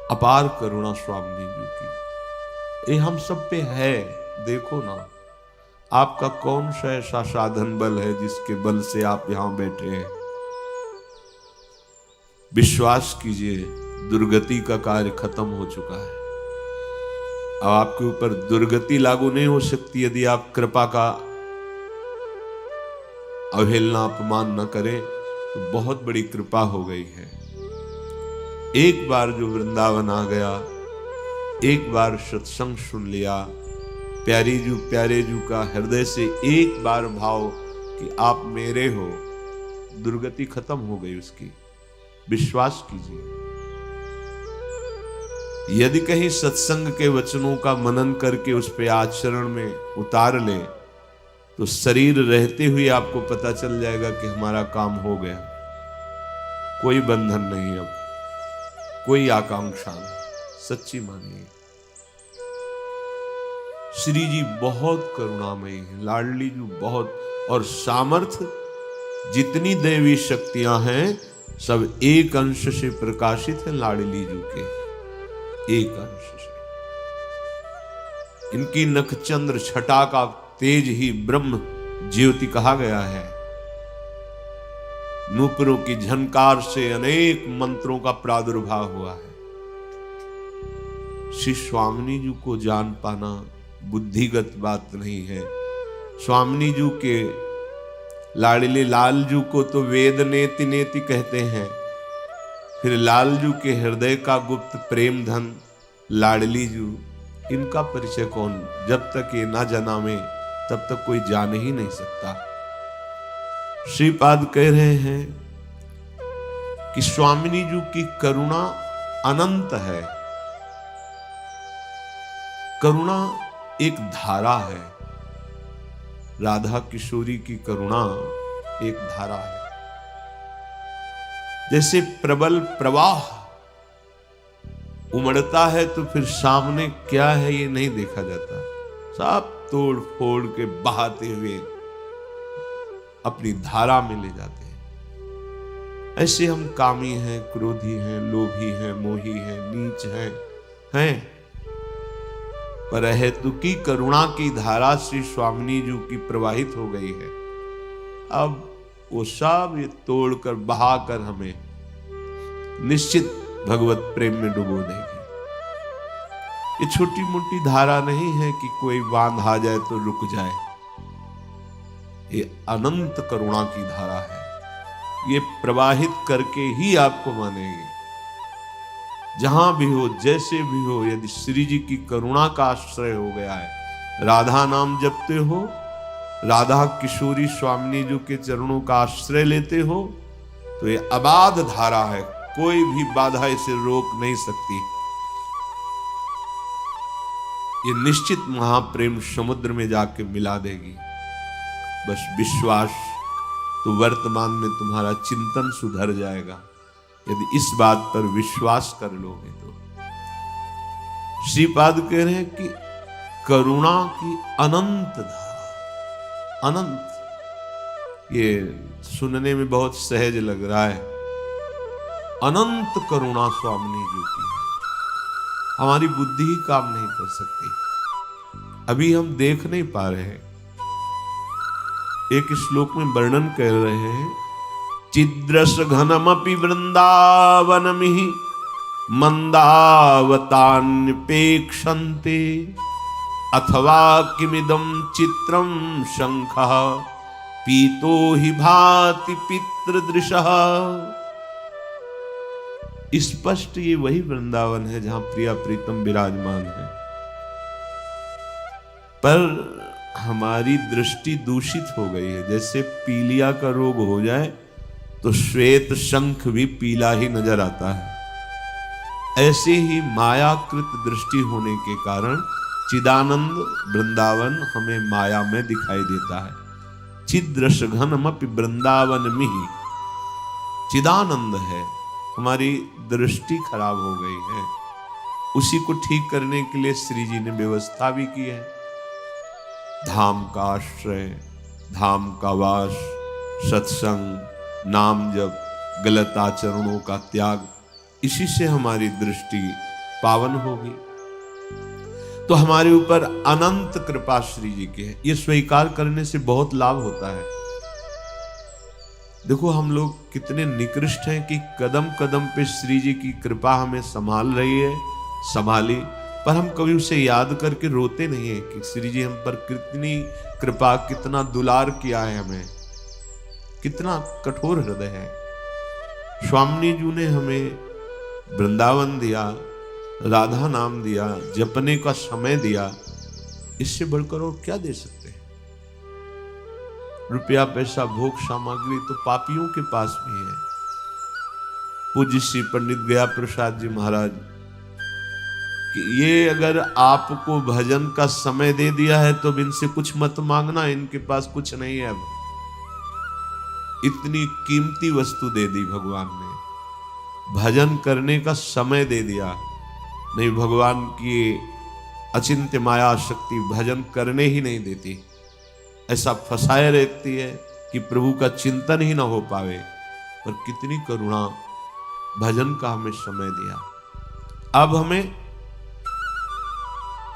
अपार करुणा स्वामी जी की। ये हम सब पे है। देखो ना, आपका कौन सा ऐसा साधन बल है जिसके बल से आप यहां बैठे हैं। विश्वास कीजिए, दुर्गति का कार्य खत्म हो चुका है। अब आपके ऊपर दुर्गति लागू नहीं हो सकती यदि आप कृपा का अवहेलना अपमान न करें, तो बहुत बड़ी कृपा हो गई है। एक बार जो वृंदावन आ गया, एक बार सत्संग सुन लिया, प्यारे जू का हृदय से एक बार भाव कि आप मेरे हो, दुर्गति खत्म हो गई उसकी। विश्वास कीजिए, यदि कहीं सत्संग के वचनों का मनन करके उस पे आचरण में उतार ले, तो शरीर रहते हुए आपको पता चल जाएगा कि हमारा काम हो गया। कोई बंधन नहीं, अब कोई आकांक्षा नहीं। सच्ची मानिए, श्री जी बहुत करुणामयी है, लाडली जी बहुत, और सामर्थ्य जितनी दैवी शक्तियां हैं सब एक अंश से प्रकाशित है लाडली जी के, एक अंश से। इनकी नखचंद्र छटा का तेज ही ब्रह्म ज्योति कहा गया है। नूपुरों की झनकार से अनेक मंत्रों का प्रादुर्भाव हुआ है। श्री स्वामिनी जी को जान पाना बुद्धिगत बात नहीं है। स्वामिनी जी के लाडले लाल जू को तो वेद नेति नेति कहते हैं, फिर लाल जू के हृदय का गुप्त प्रेम धन लाडली जू, इनका परिचय कौन, जब तक ये ना जनामे तब तक कोई जान ही नहीं सकता। श्रीपाद कह रहे हैं कि स्वामिनी जी की करुणा अनंत है। करुणा एक धारा है, राधा किशोरी की करुणा एक धारा है। जैसे प्रबल प्रवाह उमड़ता है तो फिर सामने क्या है ये नहीं देखा जाता, सब तोड़ फोड़ के बहाते हुए अपनी धारा में ले जाते हैं। ऐसे हम कामी हैं, क्रोधी हैं, लोभी हैं, मोही हैं, नीच हैं, पर हेतुकी करुणा की धारा श्री स्वामिनी जी की प्रवाहित हो गई है। अब वो सब ये तोड़कर बहाकर हमें निश्चित भगवत प्रेम में डुबो देगी। ये छोटी मोटी धारा नहीं है कि कोई बांध आ जाए तो रुक जाए, ये अनंत करुणा की धारा है। ये प्रवाहित करके ही आपको मानेंगे। जहां भी हो, जैसे भी हो, यदि श्री जी की करुणा का आश्रय हो गया है, राधा नाम जपते हो, राधा किशोरी स्वामिनी जी के चरणों का आश्रय लेते हो, तो ये अबाध धारा है, कोई भी बाधा इसे रोक नहीं सकती। ये निश्चित महाप्रेम समुद्र में जाके मिला देगी। बस विश्वास, तो वर्तमान में तुम्हारा चिंतन सुधर जाएगा यदि इस बात पर विश्वास कर लोगे तो। श्रीपाद कह रहे हैं कि करुणा की अनंत धारा, अनंत, ये सुनने में बहुत सहज लग रहा है। अनंत करुणा स्वामिनी जी की है, हमारी बुद्धि ही काम नहीं कर सकती। अभी हम देख नहीं पा रहे हैं। एक श्लोक में वर्णन कर रहे हैं, चिद्रस घनमपि वृंदावनमिहि मंदावतान्यपेक्षन्ते अथवा किमिदं चित्रं शंखः पीतो हि भाति पितृदृशः। स्पष्ट ये वही वृंदावन है जहां प्रिया प्रीतम विराजमान है, पर हमारी दृष्टि दूषित हो गई है। जैसे पीलिया का रोग हो जाए तो श्वेत शंख भी पीला ही नजर आता है, ऐसे ही मायाकृत दृष्टि होने के कारण चिदानंद वृंदावन हमें माया में दिखाई देता है। चिद्रस घनमपि वृंदावन मिहि, चिदानंद है, हमारी दृष्टि खराब हो गई है। उसी को ठीक करने के लिए श्री जी ने व्यवस्था भी की है। धाम का आश्रय, धाम का वास, सत्संग, नाम जप, गलत आचरणों का त्याग, इसी से हमारी दृष्टि पावन होगी। तो हमारे ऊपर अनंत कृपा श्री जी की है। ये स्वीकार करने से बहुत लाभ होता है। देखो हम लोग कितने निकृष्ट हैं कि कदम कदम पे श्री जी की कृपा हमें संभाल रही है, संभाली, पर हम कभी उसे याद करके रोते नहीं है कि श्री जी हम पर कितनी कृपा, कितना दुलार किया है, हमें कितना कठोर हृदय है। स्वामी जी ने हमें वृंदावन दिया, राधा नाम दिया, जपने का समय दिया, इससे बढ़कर और क्या दे सकते हैं? रुपया पैसा भोग सामग्री तो पापियों के पास भी है। पूज्य श्री पंडित गया प्रसाद जी महाराज कि ये अगर आपको भजन का समय दे दिया है तो इनसे कुछ मत मांगना, इनके पास कुछ नहीं है। अब इतनी कीमती वस्तु दे दी भगवान ने, भजन करने का समय दे दिया। नहीं, भगवान की अचिंत्य माया शक्ति भजन करने ही नहीं देती, ऐसा फंसाए रहती है कि प्रभु का चिंतन ही ना हो पावे। पर कितनी करुणा, भजन का हमें समय दिया। अब हमें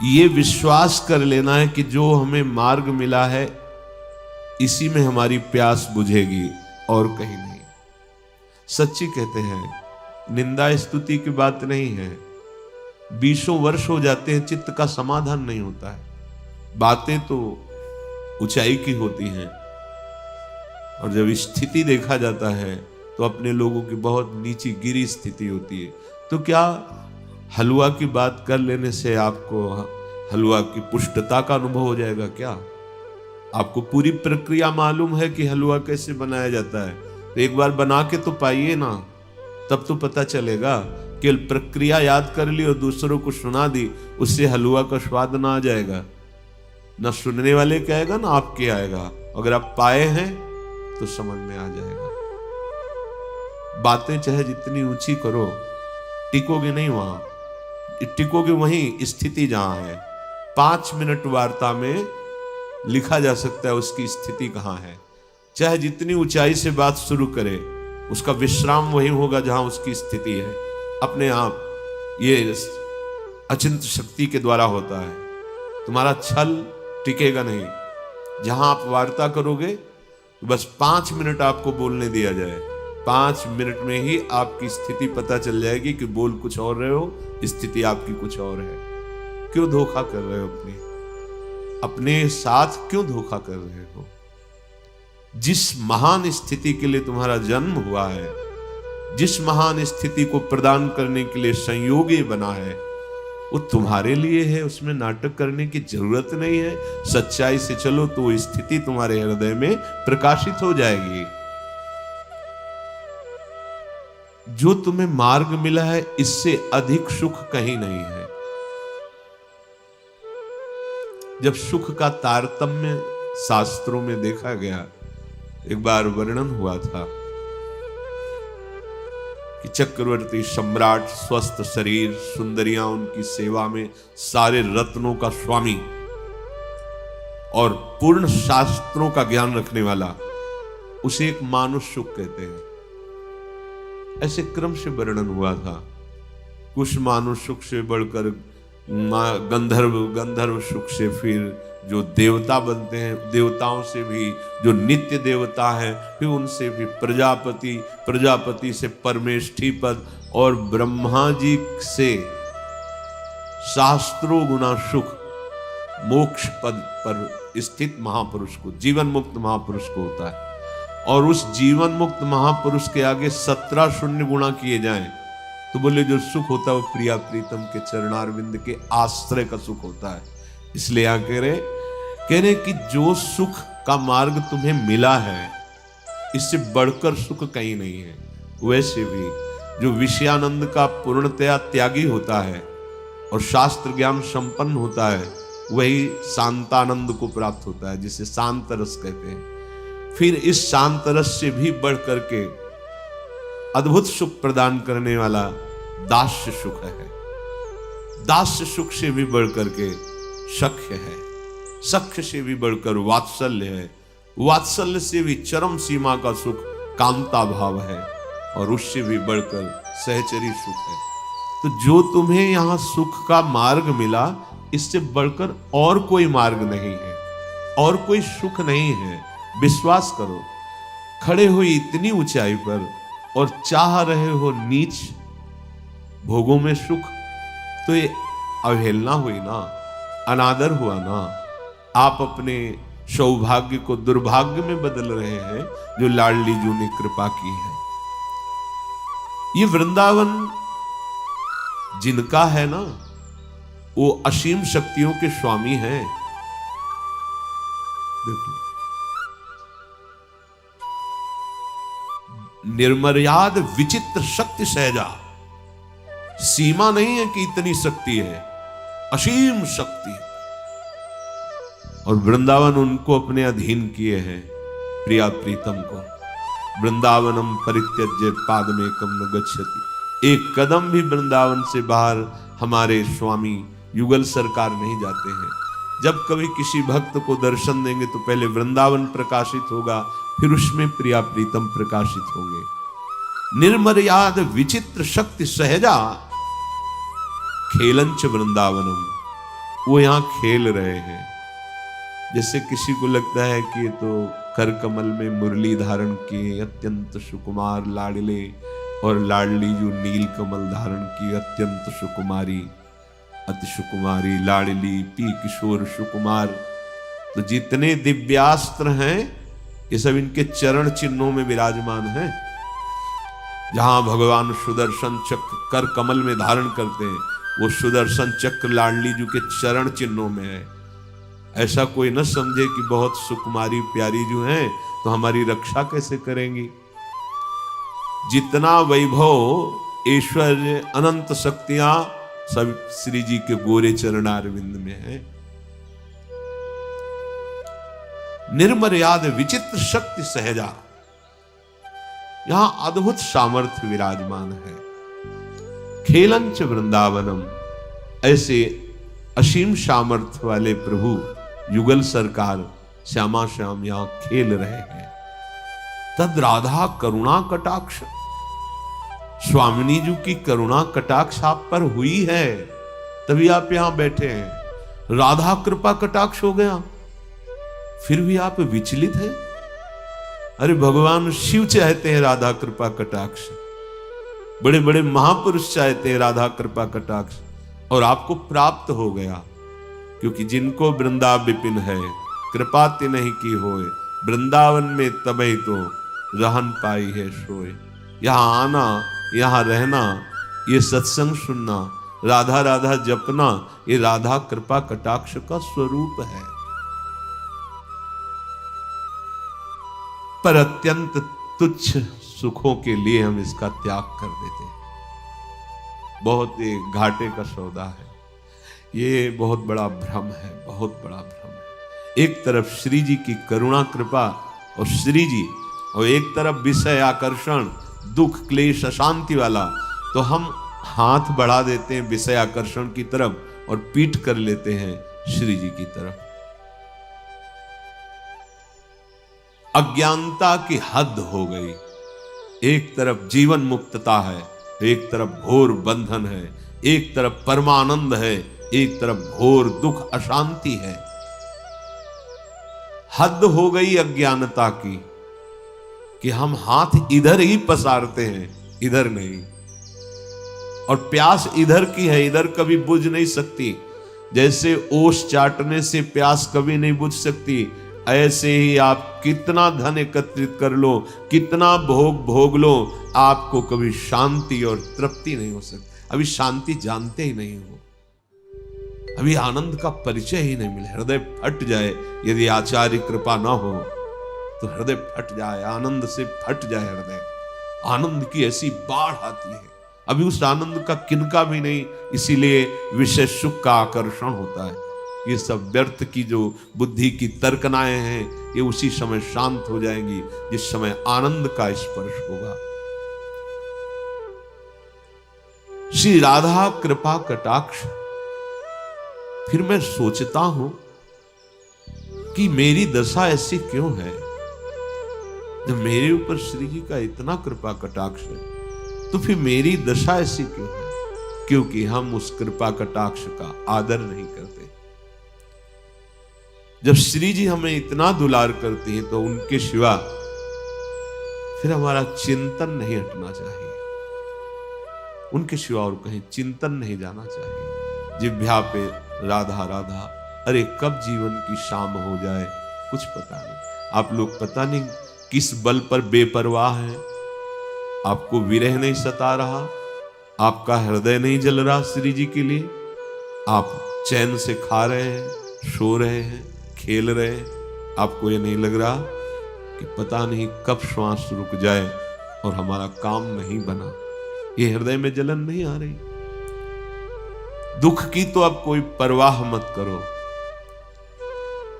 ये विश्वास कर लेना है कि जो हमें मार्ग मिला है इसी में हमारी प्यास बुझेगी और कहीं नहीं। सच्ची कहते हैं, निंदा स्तुति की बात नहीं है। 20 वर्ष हो जाते हैं, चित्त का समाधान नहीं होता है। बातें तो ऊंचाई की होती हैं और जब स्थिति देखा जाता है तो अपने लोगों की बहुत नीची गिरी स्थिति होती है। तो क्या हलवा की बात कर लेने से आपको हलवा की पुष्टता का अनुभव हो जाएगा? क्या आपको पूरी प्रक्रिया मालूम है कि हलवा कैसे बनाया जाता है? तो एक बार बना के तो पाइए ना, तब तो पता चलेगा। केवल प्रक्रिया याद कर ली और दूसरों को सुना दी, उससे हलवा का स्वाद ना आ जाएगा। ना सुनने वाले क्या आएगा ना आपके आएगा। अगर आप पाए हैं तो समझ में आ जाएगा। बातें चाहे जितनी ऊंची करो, टिकोगे नहीं वहां, टिकोगे वहीं स्थिति जहां है। 5 मिनट वार्ता में लिखा जा सकता है उसकी स्थिति कहां है। चाहे जितनी ऊंचाई से बात शुरू करे, उसका विश्राम वहीं होगा जहां उसकी स्थिति है। अपने आप ये अचिंत शक्ति के द्वारा होता है। तुम्हारा छल टिकेगा नहीं। जहां आप वार्ता करोगे तो बस 5 मिनट आपको बोलने दिया जाए, 5 मिनट में ही आपकी स्थिति पता चल जाएगी कि बोल कुछ और रहे हो, स्थिति आपकी कुछ और है। क्यों धोखा कर रहे हो? अपने साथ क्यों धोखा कर रहे हो? जिस महान स्थिति के लिए तुम्हारा जन्म हुआ है, जिस महान स्थिति को प्रदान करने के लिए संयोगी बना है, वो तुम्हारे लिए है। उसमें नाटक करने की जरूरत नहीं है। सच्चाई से चलो तो वो स्थिति तुम्हारे हृदय में प्रकाशित हो जाएगी। जो तुम्हें मार्ग मिला है, इससे अधिक सुख कहीं नहीं है। जब सुख का तारतम्य शास्त्रों में देखा गया, एक बार वर्णन हुआ था कि चक्रवर्ती सम्राट, स्वस्थ शरीर, सुंदरियां उनकी सेवा में, सारे रत्नों का स्वामी और पूर्ण शास्त्रों का ज्ञान रखने वाला, उसे एक मानुष सुख कहते हैं। ऐसे क्रम से वर्णन हुआ था। कुछ मानुष सुख से बढ़कर गंधर्व सुख से फिर जो देवता बनते हैं, देवताओं से भी जो नित्य देवता हैं, फिर उनसे भी प्रजापति से परमेष्ठी पद, और ब्रह्मा जी से शास्त्रों गुना सुख मोक्ष पद पर स्थित महापुरुष को, जीवन मुक्त महापुरुष को होता है। और उस जीवन मुक्त महापुरुष के आगे 17 शून्य गुणा किए जाएं तो बोले जो सुख होता है वो प्रिया प्रीतम के चरणारविंद के आश्रय का सुख होता है। इसलिए यहाँ कह रहे कि जो सुख का मार्ग तुम्हें मिला है, इससे बढ़कर सुख कहीं नहीं है। वैसे भी जो विषयानंद का पूर्णतया त्यागी होता है और शास्त्र ज्ञान संपन्न होता है, वही शांतानंद को प्राप्त होता है, जिसे शांत रस कहते हैं। फिर इस शांत रस से भी बढ़ करके अद्भुत सुख प्रदान करने वाला दास्य सुख है। दास्य सुख से भी बढ़ करके सख्य है, सख्य से भी बढ़कर वात्सल्य है, वात्सल्य से भी चरम सीमा का सुख कामता भाव है, और उससे भी बढ़कर सहचरी सुख है। तो जो तुम्हें यहां सुख का मार्ग मिला, इससे बढ़कर और कोई मार्ग नहीं है, और कोई सुख नहीं है। विश्वास करो। खड़े हो इतनी ऊंचाई पर और चाह रहे हो नीच भोगों में सुख, तो ये अवहेलना हुई ना, अनादर हुआ ना। आप अपने सौभाग्य को दुर्भाग्य में बदल रहे हैं जो लाडली जी ने कृपा की है। ये वृंदावन जिनका है ना, वो असीम शक्तियों के स्वामी हैं। देखो, निर्मर्याद विचित्र शक्ति सहजा, सीमा नहीं है कि इतनी शक्ति है, असीम शक्ति। और वृंदावन उनको अपने अधीन किए हैं, प्रिया प्रीतम को। वृंदावनम परित्यज्य पादमेकम न गच्छति। एक कदम भी वृंदावन से बाहर हमारे स्वामी युगल सरकार नहीं जाते हैं। जब कभी किसी भक्त को दर्शन देंगे तो पहले वृंदावन प्रकाशित होगा, फिर उसमें प्रिया प्रीतम प्रकाशित होंगे। निर्मर्याद विचित्र शक्ति सहजा खेलंच वृंदावनम, वो यहां खेल रहे हैं। जैसे किसी को लगता है कि तो कर कमल में मुरली धारण किए अत्यंत सुकुमार लाडले, और लाडली जो नील कमल धारण की अत्यंत सुकुमारी, अति सुकुमारी लाडली पी किशोर सुकुमार। तो जितने दिव्यास्त्र हैं ये सब इनके चरण चिन्हों में विराजमान हैं। जहां भगवान सुदर्शन चक्र कर कमल में धारण करते हैं, वो सुदर्शन चक्र लाडली जी के चरण चिन्हों में है। ऐसा कोई न समझे कि बहुत सुकुमारी प्यारी जो हैं तो हमारी रक्षा कैसे करेंगी। जितना वैभव ऐश्वर्य अनंत शक्तियां सब श्री जी के गोरे चरणारविंद में है। निर्मर्याद विचित्र शक्ति सहजा, यहां अद्भुत सामर्थ्य विराजमान है। खेलंच वृंदावनम, ऐसे असीम सामर्थ्य वाले प्रभु युगल सरकार श्यामा श्याम यहां खेल रहे हैं। तद राधा करुणा कटाक्ष, स्वामिनी जी की करुणा कटाक्ष आप पर हुई है, तभी आप यहां बैठे हैं। राधा कृपा कटाक्ष हो गया, फिर भी आप विचलित हैं। अरे भगवान शिव चाहते हैं राधा कृपा कटाक्ष, बड़े बड़े महापुरुष चाहते हैं राधा कृपा कटाक्ष, और आपको प्राप्त हो गया। क्योंकि जिनको वृंदा विपिन है, कृपा तिन्हि की होए, वृंदावन में तबै तो रहन पाई है सोए। यहां आना, यहां रहना, ये सत्संग सुनना, राधा राधा जपना, ये राधा कृपा कटाक्ष का स्वरूप है। पर अत्यंत तुच्छ सुखों के लिए हम इसका त्याग कर देते हैं। बहुत एक घाटे का सौदा है ये, बहुत बड़ा भ्रम है, बहुत बड़ा भ्रम है। एक तरफ श्री जी की करुणा कृपा और श्री जी, और एक तरफ विषय आकर्षण, दुख क्लेश अशांति वाला, तो हम हाथ बढ़ा देते हैं विषय आकर्षण की तरफ और पीठ कर लेते हैं श्री जी की तरफ। अज्ञानता की हद हो गई। एक तरफ जीवन मुक्तता है, एक तरफ घोर बंधन है, एक तरफ परमानंद है, एक तरफ घोर दुख अशांति है। हद हो गई अज्ञानता की कि हम हाथ इधर ही पसारते हैं, इधर नहीं। और प्यास इधर की है, इधर कभी बुझ नहीं सकती। जैसे ओस चाटने से प्यास कभी नहीं बुझ सकती, ऐसे ही आप कितना धन एकत्रित कर लो, कितना भोग भोग लो, आपको कभी शांति और तृप्ति नहीं हो सकती। अभी शांति जानते ही नहीं हो, अभी आनंद का परिचय ही नहीं मिले। हृदय फट जाए, यदि आचार्य कृपा ना हो तो हृदय फट जाए, आनंद से फट जाए हृदय। आनंद की ऐसी बाढ़ आती है, अभी उस आनंद का किनका भी नहीं, इसीलिए विषय सुख का आकर्षण होता है। ये सब व्यर्थ की जो बुद्धि की तर्कनाएं हैं, ये उसी समय शांत हो जाएंगी जिस समय आनंद का स्पर्श होगा। श्री राधा कृपा कटाक्ष। फिर मैं सोचता हूं कि मेरी दशा ऐसी क्यों है, जब मेरे ऊपर श्री जी का इतना कृपा कटाक्ष है, तो फिर मेरी दशा ऐसी क्यों है। क्योंकि हम उस कृपा कटाक्ष का आदर नहीं करते। जब श्री जी हमें इतना दुलार करती हैं तो उनके सिवा फिर हमारा चिंतन नहीं हटना चाहिए, उनके सिवा और कहीं चिंतन नहीं जाना चाहिए। जिह्वा पे राधा राधा, अरे कब जीवन की शाम हो जाए कुछ पता नहीं। आप लोग पता नहीं किस बल पर बेपरवाह हैं, आपको विरह नहीं सता रहा, आपका हृदय नहीं जल रहा श्री जी के लिए, आप चैन से खा रहे हैं, सो रहे हैं, खेल रहे हैं, आपको ये नहीं लग रहा कि पता नहीं कब श्वास रुक जाए और हमारा काम नहीं बना। ये हृदय में जलन नहीं आ रही? दुख की तो अब कोई परवाह मत करो।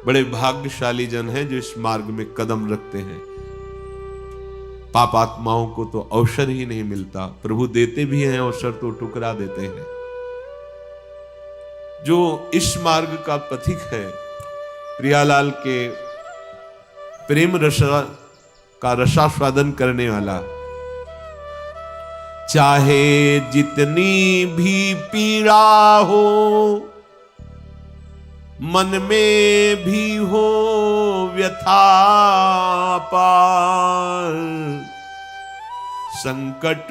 बड़े भाग्यशाली जन हैं जो इस मार्ग में कदम रखते हैं। पापात्माओं को तो अवसर ही नहीं मिलता, प्रभु देते भी हैं अवसर तो टुकरा देते हैं। जो इस मार्ग का पथिक है, प्रियालाल के प्रेम रस का रसास्वादन करने वाला, चाहे जितनी भी पीड़ा हो, मन में भी हो व्यथा पार, संकट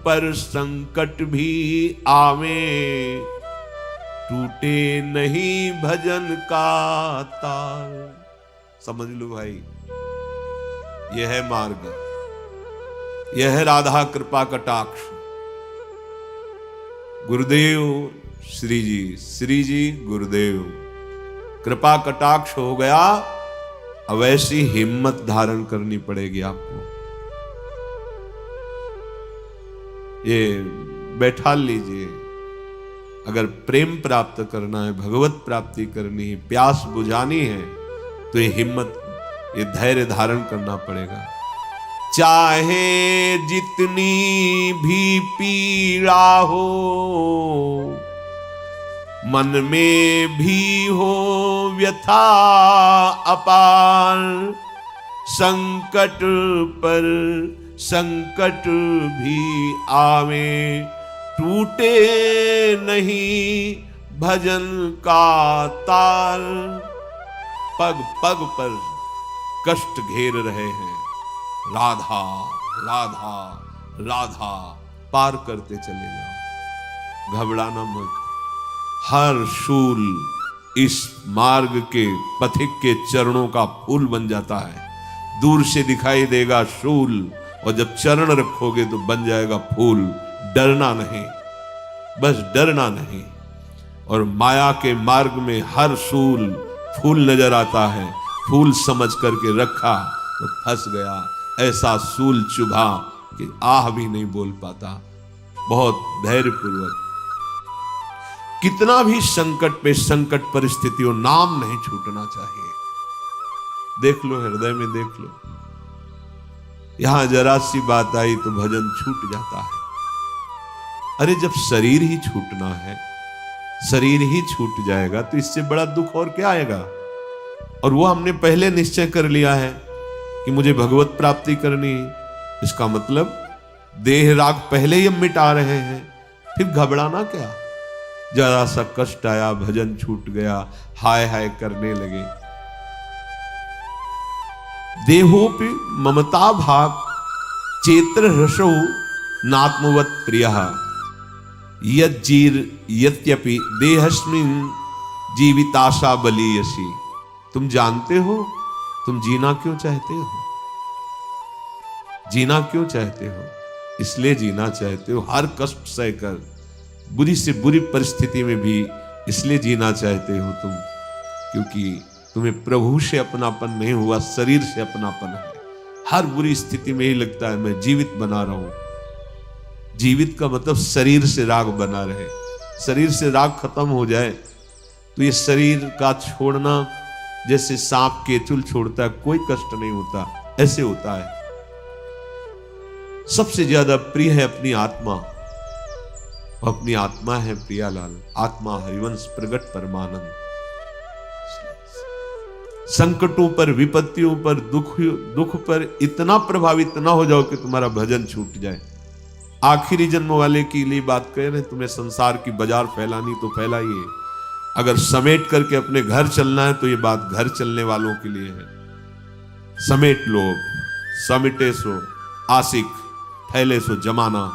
पर संकट भी आवे, टूटे नहीं भजन का तार। समझ लो भाई, यह है मार्ग, यह है राधा कृपा कटाक्ष। गुरुदेव श्री जी, श्री जी गुरुदेव, कृपा कटाक्ष हो गया। अब ऐसी हिम्मत धारण करनी पड़ेगी आपको। ये बैठा लीजिए, अगर प्रेम प्राप्त करना है, भगवत प्राप्ति करनी है, प्यास बुझानी है, तो ये हिम्मत, ये धैर्य धारण करना पड़ेगा। चाहे जितनी भी पीड़ा हो, मन में भी हो व्यथा अपार, संकट पर संकट भी आवे, टूटे नहीं भजन का तार। पग पग पर कष्ट घेर रहे हैं, राधा राधा राधा पार करते चले जाओ, घबराना मत। हर शूल इस मार्ग के पथिक के चरणों का फूल बन जाता है। दूर से दिखाई देगा शूल, और जब चरण रखोगे तो बन जाएगा फूल। डरना नहीं, बस डरना नहीं। और माया के मार्ग में हर शूल फूल नजर आता है, फूल समझ करके रखा तो फंस गया। ऐसा शूल चुभा कि आह भी नहीं बोल पाता। बहुत धैर्यपूर्वक, कितना भी संकट पे संकट परिस्थितियों, नाम नहीं छूटना चाहिए। देख लो, हृदय में देख लो, यहां जरा सी बात आई तो भजन छूट जाता है। अरे जब शरीर ही छूटना है, शरीर ही छूट जाएगा तो इससे बड़ा दुख और क्या आएगा। और वो हमने पहले निश्चय कर लिया है कि मुझे भगवत प्राप्ति करनी है। इसका मतलब देह राग पहले ही हम मिटा रहे हैं, फिर घबराना क्या। जरा सा कष्ट आया, भजन छूट गया, हाय हाय करने लगे। देहोपि ममता भाग चेत्र हृषौ नात्मवत प्रियः, यद्यपि देहस्मिन् जीविताशा बलीयसी। तुम जानते हो तुम जीना क्यों चाहते हो? जीना क्यों चाहते हो? इसलिए जीना चाहते हो हर कष्ट सहकर, बुरी से बुरी परिस्थिति में भी इसलिए जीना चाहते हो तुम, क्योंकि तुम्हें प्रभु से अपनापन नहीं हुआ, शरीर से अपनापन है। हर बुरी स्थिति में ही लगता है मैं जीवित बना रहा हूं। जीवित का मतलब शरीर से राग बना रहे। शरीर से राग खत्म हो जाए तो ये शरीर का छोड़ना जैसे सांप केचुल छोड़ता है, कोई कष्ट नहीं होता, ऐसे होता है। सबसे ज्यादा प्रिय है अपनी आत्मा, अपनी आत्मा है प्रियालाल। आत्मा हरिवंश प्रगट परमानंद। संकटों पर, विपत्तियों पर, दुख पर इतना प्रभावित ना हो जाओ कि तुम्हारा भजन छूट जाए। आखिरी जन्म वाले के लिए बात कह रहे हैं, तुम्हें संसार की बाजार फैलानी तो फैलाइए, अगर समेट करके अपने घर चलना है तो ये बात घर चलने वालों के लिए है। समेट लो, समेटे सो आशिक, फैले सो जमाना,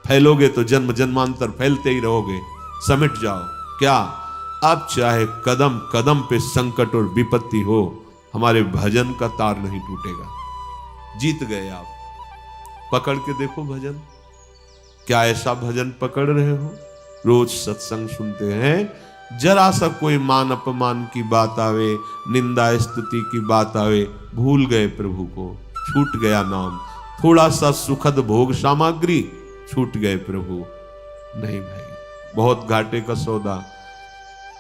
फैलोगे तो जन्म जन्मांतर फैलते ही रहोगे। समेट जाओ। क्या? अब चाहे कदम कदम पे संकट और विपत्ति हो, हमारे भजन का तार नहीं टूटेगा। जीत गए आप। पकड़ के देखो भजन। क्या ऐसा भजन पकड़ रहे हो? रोज सत्संग सुनते हैं, जरा सा कोई मान अपमान की बात आवे, निंदा स्तुति की बात आवे, भूल गए प्रभु को, छूट गया नाम। थोड़ा सा सुखद भोग सामग्री, छूट गए प्रभु। नहीं भाई, बहुत घाटे का सौदा।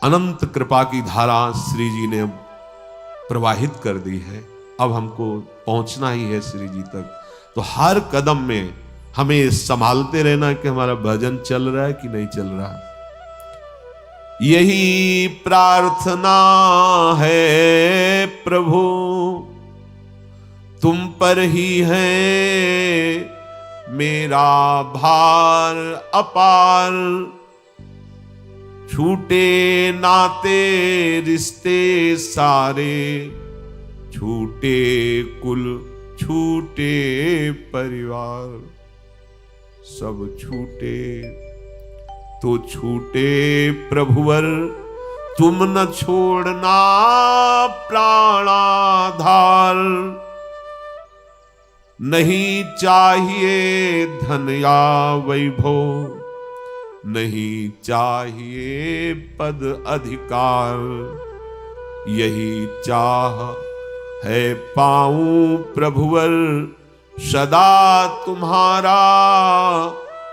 अनंत कृपा की धारा श्री जी ने प्रवाहित कर दी है, अब हमको पहुंचना ही है श्री जी तक। तो हर कदम में हमें संभालते रहना कि हमारा भजन चल रहा है कि नहीं चल रहा। यही प्रार्थना है प्रभु, तुम पर ही है मेरा भार अपार। छूटे नाते रिश्ते सारे, छूटे कुल छूटे परिवार, सब छूटे तो छूटे प्रभुवर, तुम न छोड़ना प्राणाधार। नहीं चाहिए धन या वैभव, नहीं चाहिए पद अधिकार, यही चाह है पाऊं प्रभुवर, सदा तुम्हारा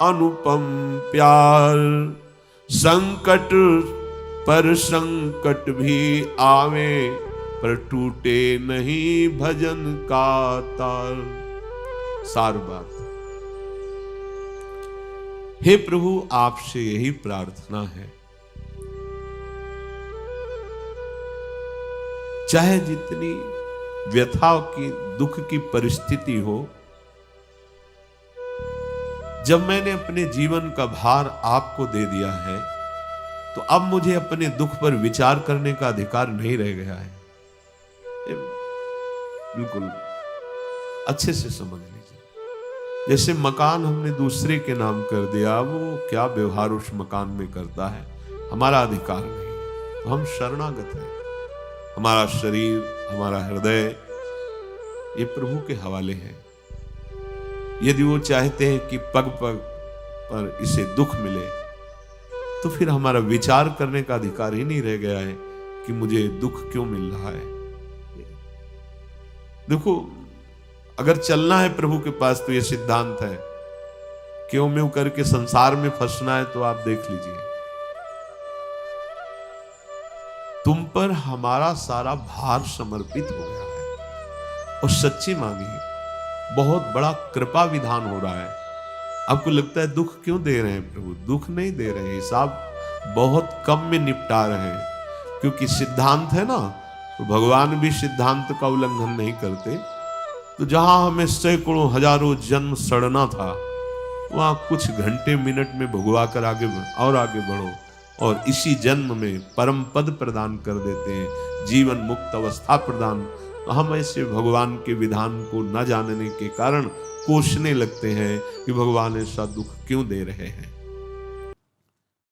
अनुपम प्यार। संकट पर संकट भी आवे, पर टूटे नहीं भजन का तार। सार बात। हे प्रभु, आपसे यही प्रार्थना है, चाहे जितनी व्यथा की दुख की परिस्थिति हो, जब मैंने अपने जीवन का भार आपको दे दिया है, तो अब मुझे अपने दुख पर विचार करने का अधिकार नहीं रह गया है। बिल्कुल अच्छे से समझ लीजिए। जैसे मकान हमने दूसरे के नाम कर दिया, वो क्या व्यवहार उस मकान में करता है हमारा अधिकार नहीं है, तो हम शरणागत हैं। हमारा शरीर, हमारा हृदय, ये प्रभु के हवाले है। यदि वो चाहते हैं कि पग पग पर इसे दुख मिले, तो फिर हमारा विचार करने का अधिकार ही नहीं रह गया है कि मुझे दुख क्यों मिल रहा है। देखो, अगर चलना है प्रभु के पास तो ये सिद्धांत है, क्यों म्यों करके संसार में फंसना है तो आप देख लीजिए। तुम पर हमारा सारा भार समर्पित हो गया है, और सच्ची मांगिए, बहुत बड़ा कृपा विधान हो रहा है। आपको लगता है दुख क्यों दे रहे हैं प्रभु? दुख नहीं दे रहे हैं, हिसाब बहुत कम में निपटा रहे हैं, क्योंकि सिद्धांत है ना, तो भगवान भी सिद्धांत का उल्लंघन नहीं करते। तो जहां हमें सैकड़ों हजारों जन्म सड़ना था, वहां कुछ घंटे मिनट में भुगवा कर आगे बढ़ो, और इसी जन्म में परम पद प्रदान कर देते हैं, जीवन मुक्त अवस्था प्रदान। तो हम ऐसे भगवान के विधान को न जानने के कारण कोसने लगते हैं कि भगवान ऐसा दुख क्यों दे रहे हैं।